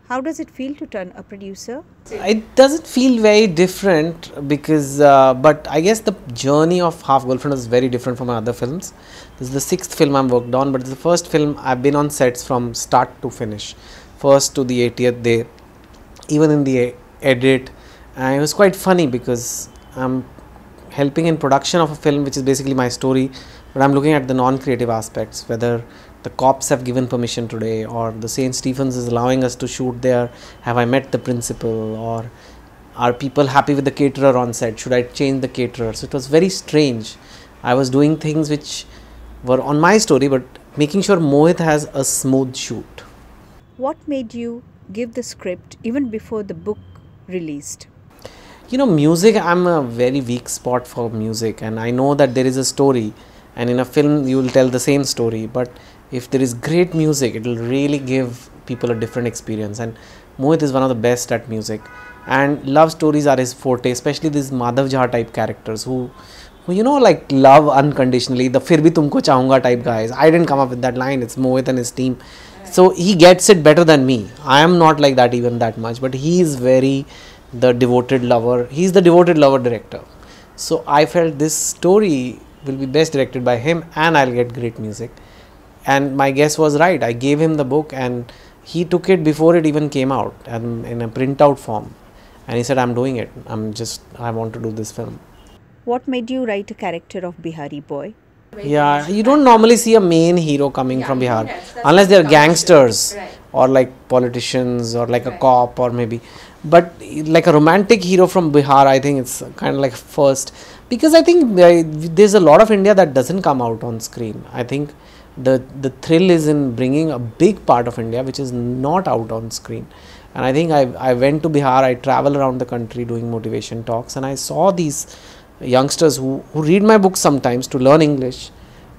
How does it feel to turn a producer? It doesn't feel very different because, but I guess the journey of Half Girlfriend is very different from my other films. This is the sixth film I've worked on, but it's the first film I've been on sets from start to finish, first to the 80th day, even in the edit. And it was quite funny because I'm helping in production of a film which is basically my story, but I'm looking at the non-creative aspects, whether the cops have given permission today, or the St. Stephen's is allowing us to shoot there, have I met the principal, or are people happy with the caterer on set, should I change the caterer. So it was very strange. I was doing things which were on my story, but making sure Mohit has a smooth shoot. What made you give the script even before the book released? Music, I'm a very weak spot for music, and I know that there is a story, and in a film you will tell the same story, but if there is great music, it will really give people a different experience. And Mohit is one of the best at music, and love stories are his forte, especially these Madhav Jha type characters who like love unconditionally, the fir bhi tumko chahunga type guys. I didn't come up with that line, it's Mohit and his team. So he gets it better than me. I am not like that even that much, but he is very the devoted lover. He's the devoted lover director. So I felt this story will be best directed by him and I'll get great music. And my guess was right. I gave him the book and he took it before it even came out and in a printout form. And he said, I'm doing it. I want to do this film. What made you write a character of Bihari boy? Yeah, you don't normally see a main hero coming from Bihar unless they're gangsters or like politicians or like a cop or maybe. But like a romantic hero from Bihar, I think it's kind of like first, because I think there's a lot of India that doesn't come out on screen. I think the thrill is in bringing a big part of India which is not out on screen. And I think I went to Bihar, I travel around the country doing motivation talks, and I saw these youngsters who read my books sometimes to learn English,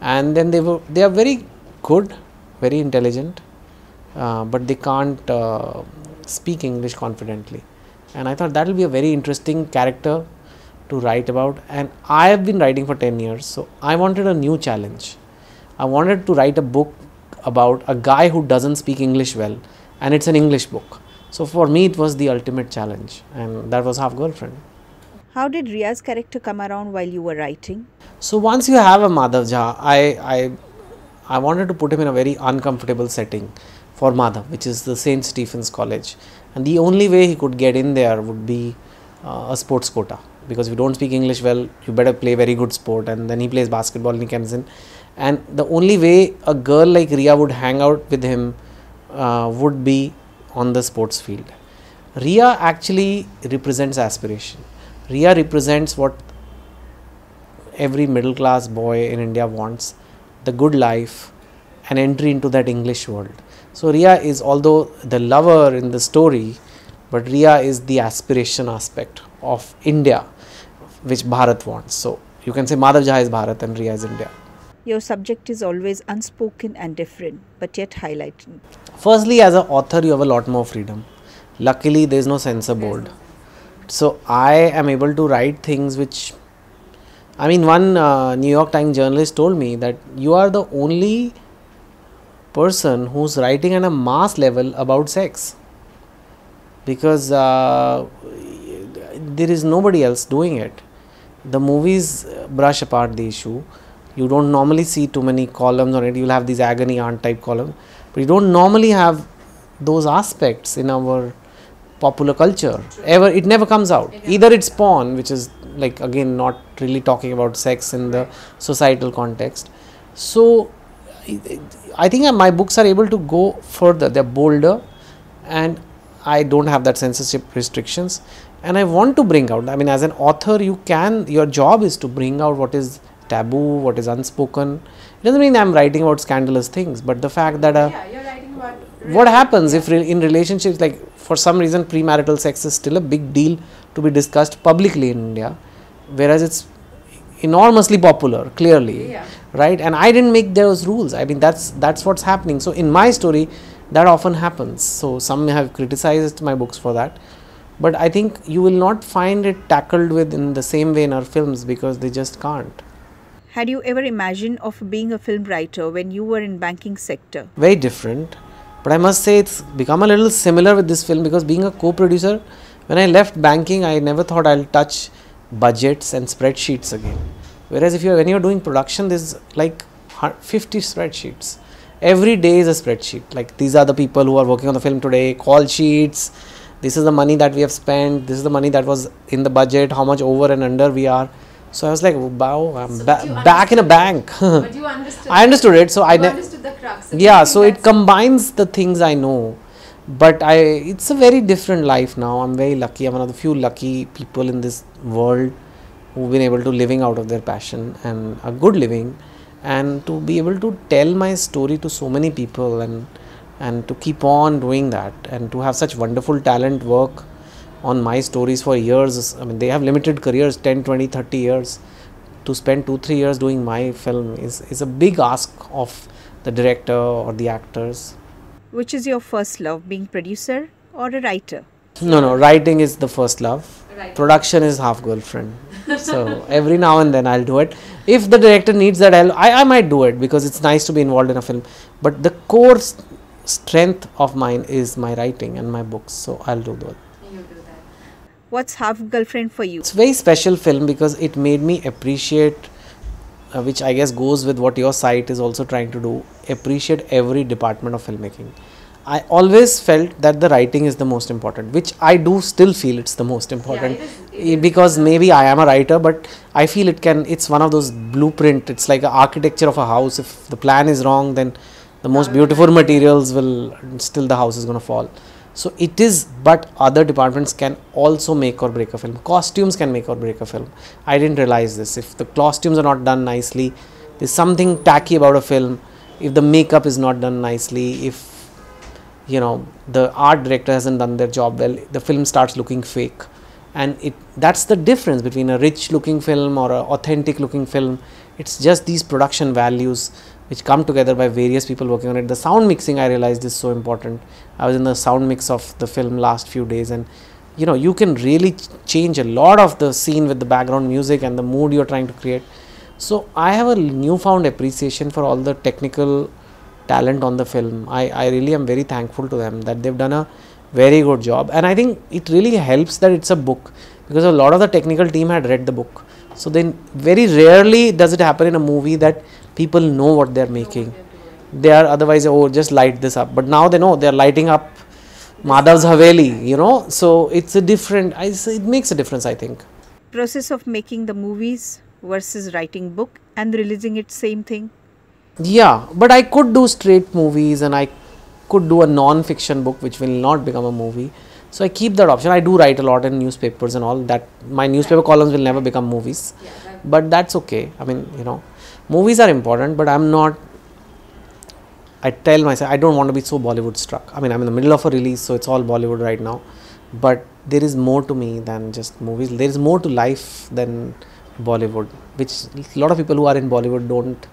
and then they are very good, very intelligent, but they can't speak English confidently. And I thought that will be a very interesting character to write about. And I have been writing for 10 years, so I wanted a new challenge. I wanted to write a book about a guy who doesn't speak English well, and it's an English book. So for me it was the ultimate challenge, and that was Half Girlfriend. How did Ria's character come around while you were writing? So once you have a Madhav Jha, I wanted to put him in a very uncomfortable setting for Madhav, which is the St. Stephen's College. And the only way he could get in there would be a sports quota, because if you don't speak English well, you better play very good sport. And then he plays basketball and he comes in. And the only way a girl like Ria would hang out with him would be on the sports field. Ria actually represents aspiration. Ria represents what every middle class boy in India wants, the good life, an entry into that English world. So Ria is, although the lover in the story, but Ria is the aspiration aspect of India, which Bharat wants. So you can say Madhav Jha is Bharat and Ria is India. Your subject is always unspoken and different, but yet highlighted. Firstly, as an author, you have a lot more freedom. Luckily, there is no censor board. So I am able to write things which, one New York Times journalist told me that you are the only person who's writing at a mass level about sex, because there is nobody else doing it. The movies brush apart the issue. You don't normally see too many columns on it. You'll have these agony aunt type columns, but you don't normally have those aspects in our popular culture. It never comes out. Either it's porn, which is like again not really talking about sex in the societal context. So I think my books are able to go further. They're bolder, and I don't have that censorship restrictions. And I want to bring out, as an author, your job is to bring out what is taboo, what is unspoken. It doesn't mean I'm writing about scandalous things, but the fact that you're writing about what happens if in relationships, like for some reason premarital sex is still a big deal to be discussed publicly in India, whereas it's enormously popular, clearly, right? And I didn't make those rules. That's what's happening. So in my story, that often happens. So some have criticized my books for that, but I think you will not find it tackled with in the same way in our films, because they just can't. Had you ever imagined of being a film writer when you were in banking sector? Very different, But I must say it's become a little similar with this film, because being a co-producer, when I left banking, I never thought I'll touch budgets and spreadsheets again. Whereas when you're doing production, there's like 50 spreadsheets. Every day is a spreadsheet. Like, these are the people who are working on the film today, call sheets, this is the money that we have spent, this is the money that was in the budget, how much over and under we are. So I was like, wow, I'm back in a bank. But you understood. I understood it. So You understood the crux. yeah, so it combines the things I know. But it's a very different life now. I'm very lucky. I'm one of the few lucky people in this world who've been able to living out of their passion, and a good living, and to be able to tell my story to so many people, and to keep on doing that, and to have such wonderful talent work on my stories for years. I mean, they have limited careers, 10, 20, 30 years. To spend 2-3 years doing my film is a big ask of the director or the actors. Which is your first love, being producer or a writer? No, writing is the first love. Right. Production is half girlfriend. So every now and then I'll do it. If the director needs that, I might do it, because it's nice to be involved in a film. But the core strength of mine is my writing and my books. So I'll do that. You do that. What's Half Girlfriend for you? It's a very special film because it made me appreciate, which I guess goes with what your site is also trying to do, appreciate every department of filmmaking. I always felt that the writing is the most important, which I do still feel it's the most important. it is. Because maybe I am a writer, but I feel it's one of those blueprint. It's like the architecture of a house. If the plan is wrong, then the most beautiful materials still the house is going to fall. So it is, but other departments can also make or break a film. Costumes can make or break a film. I didn't realize this. If the costumes are not done nicely, there's something tacky about a film. If the makeup is not done nicely, if the art director hasn't done their job well, the film starts looking fake. And that's the difference between a rich looking film or an authentic looking film. It's just these production values which come together by various people working on it. The sound mixing, I realized, is so important. I was in the sound mix of the film last few days, and you can really change a lot of the scene with the background music and the mood you're trying to create. So I have a newfound appreciation for all the technical talent on the film. I really am very thankful to them that they've done a very good job, and I think it really helps that it's a book, because a lot of the technical team had read the book. So then very rarely does it happen in a movie that people know what they're making. They are otherwise, just light this up, but now they know they're lighting up Madhav's Haveli, so it's a different, it makes a difference, I think. Process of making the movies versus writing book and releasing it, same thing? Yeah, but I could do straight movies, and I could do a non-fiction book which will not become a movie. So I keep that option. I do write a lot in newspapers and all that. My newspaper columns will never become movies, but that's okay. I mean, movies are important, but I tell myself I don't want to be so Bollywood struck. I mean, I'm in the middle of a release, so it's all Bollywood right now. But there is more to me than just movies. There is more to life than Bollywood, which a lot of people who are in Bollywood don't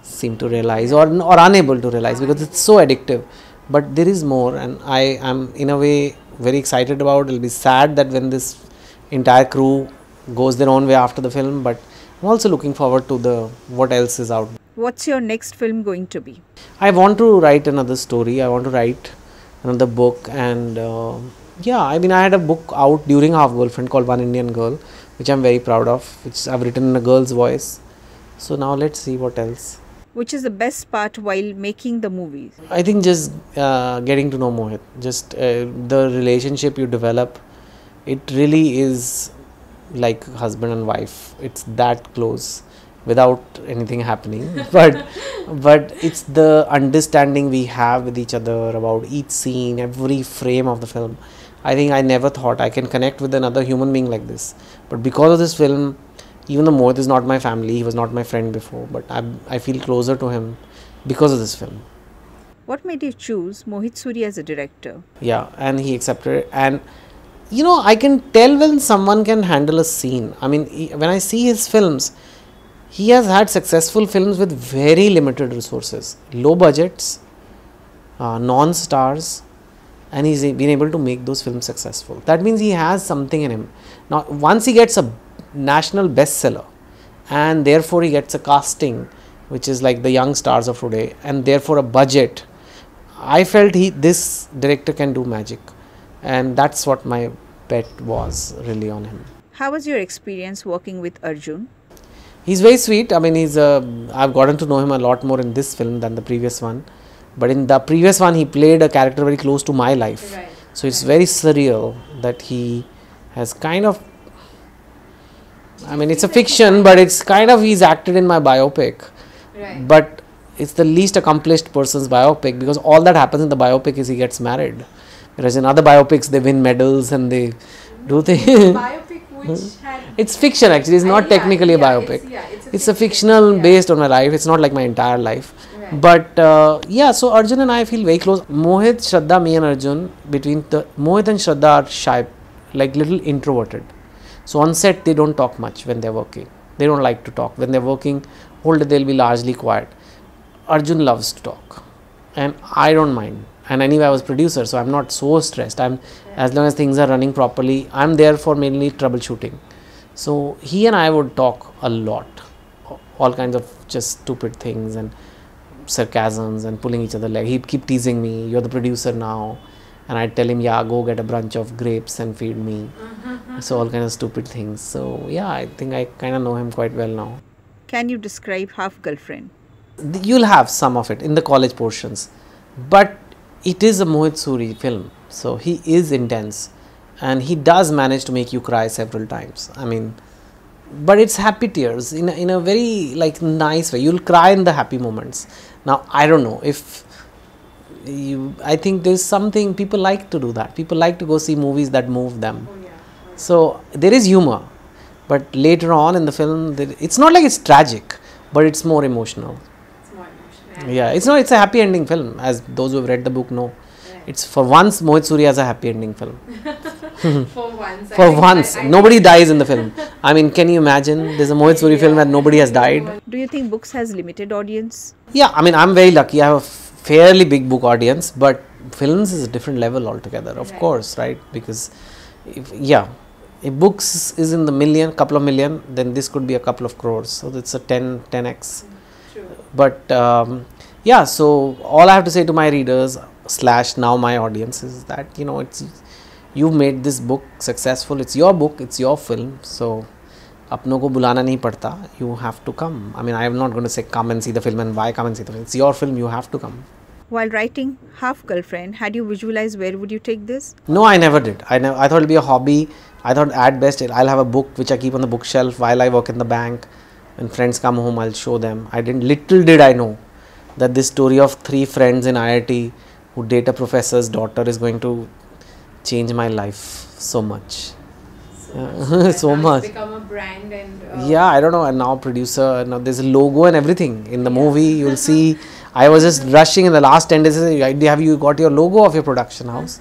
seem to realize or unable to realize, because it's so addictive. But there is more, and I am in a way very excited about it. It'll be sad that when this entire crew goes their own way after the film, but I'm also looking forward to what else is out. What's your next film going to be? I want to write another story. I want to write another book, and I had a book out during Half Girlfriend called One Indian Girl, which I'm very proud of, which I've written in a girl's voice. So now let's see what else. Which is the best part while making the movies? I think just getting to know Mohit, just the relationship you develop, it really is like husband and wife. It's that close without anything happening, but it's the understanding we have with each other about each scene, every frame of the film. I think I never thought I can connect with another human being like this, but because of this film, even though Mohit is not my family, he was not my friend before, but I feel closer to him because of this film. What made you choose Mohit Suri as a director? Yeah, and he accepted it. And I can tell when someone can handle a scene. I mean, when I see his films, he has had successful films with very limited resources, low budgets, non-stars, and he's been able to make those films successful. That means he has something in him. Now, once he gets a national bestseller, and therefore he gets a casting which is like the young stars of today, and therefore a budget, I felt this director can do magic, and that's what my bet was really on him. How was your experience working with Arjun? He's very sweet. I mean, I've gotten to know him a lot more in this film than the previous one. But in the previous one, he played a character very close to my life. Right. So it's very surreal that he has kind of. I mean, it's a fiction, but it's kind of he's acted in my biopic. Right. But it's the least accomplished person's biopic, because all that happens in the biopic is he gets married. Whereas in other biopics, they win medals and they do things. Biopic which had. It's fiction actually. It's not Yeah, technically a yeah, biopic. it's A fictional yeah. based on my life. It's not like my entire life. Right. But yeah, so Arjun and I feel very close. Mohit, Shraddha, me and Arjun, Mohit and Shraddha are shy, like little introverted. So on set they don't talk much when they're working. They don't like to talk. When they're working, whole day they'll be largely quiet. Arjun loves to talk, and I don't mind. And anyway, I was producer, so I'm not so stressed. As long as things are running properly, I'm there for mainly troubleshooting. So he and I would talk a lot, all kinds of just stupid things and sarcasms and pulling each other leg. He'd keep teasing me, "You're the producer now," and I'd tell him, "Yeah, go get a bunch of grapes and feed me." So all kinds of stupid things. So yeah, I think I kind of know him quite well now. Can you describe Half Girlfriend? You'll have some of it in the college portions, but it is a Mohit Suri film, so he is intense, and he does manage to make you cry several times. I mean, but it's happy tears in a very like nice way. You'll cry in the happy moments. Now I don't know if I think there's something people like to do that. People like to go see movies that move them. Oh, yeah. So there is humor, but later on in the film, it's not like it's tragic, but it's more emotional. It's more emotional. Yeah, it's not. It's a happy ending film, as those who have read the book know. Right. It's for once Mohit Suri has a happy ending film. For once. For once, nobody dies in the film. I mean, can you imagine? There's a Mohit Suri film where nobody has died. Do you think books has limited audience? Yeah, I mean, I'm very lucky. I have a fairly big book audience, but films is a different level altogether. Of Right. course, right? Because if books is in the couple of million, then this could be a couple of crores. So it's a 10x. True. But yeah, so all I have to say to my readers / now my audience is that you've made this book successful. It's your book, it's your film. So apno ko bulana nahi padta. You have to come. I mean, I am not going to say come and see the film and why come and see the film. It's your film. You have to come. While writing Half Girlfriend, had you visualized where would you take this? No, I never did. I thought it'll be a hobby. I thought at best I'll have a book which I keep on the bookshelf while I work in the bank. When friends come home, I'll show them. Little did I know that this story of 3 friends in IIT who date a professor's daughter is going to change my life so much. So much. It's become a brand and. Yeah, I don't know. And now producer, now there's a logo and everything in the movie. You'll see. I was just rushing in the last 10 days. Have you got your logo of your production house?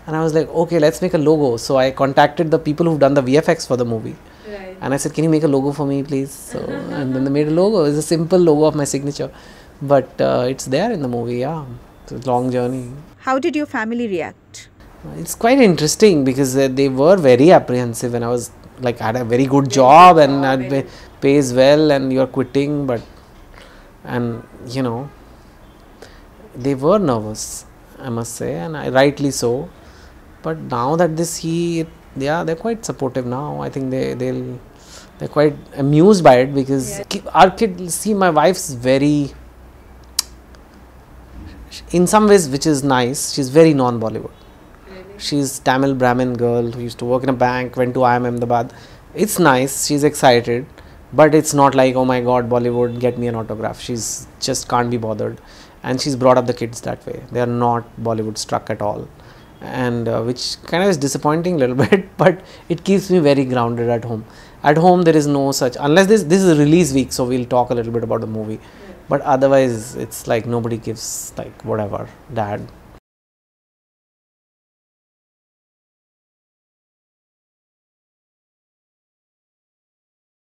And I was like, okay, let's make a logo. So I contacted the people who've done the VFX for the movie. Right. And I said, can you make a logo for me, please? So and then they made a logo. It's a simple logo of my signature, but it's there in the movie. Yeah, it's a long journey. How did your family react? It's quite interesting because they were very apprehensive, and I was like, I had a very good job and pays well, and you're quitting, they were nervous, I must say, and rightly so. But now that they see it, they're quite supportive now. I think they're quite amused by it because our kid, see, my wife's very, in some ways, which is nice, she's very non-Bollywood. She's Tamil Brahmin girl who used to work in a bank, went to IIM Ahmedabad. It's nice, she's excited, but it's not like, oh my god, Bollywood, get me an autograph. She's just can't be bothered, and she's brought up the kids that way. They are not Bollywood struck at all, and which kind of is disappointing a little bit, but it keeps me very grounded at home. At home there is no such, unless this is a release week, so we'll talk a little bit about the movie, but otherwise it's like nobody gives like whatever, dad.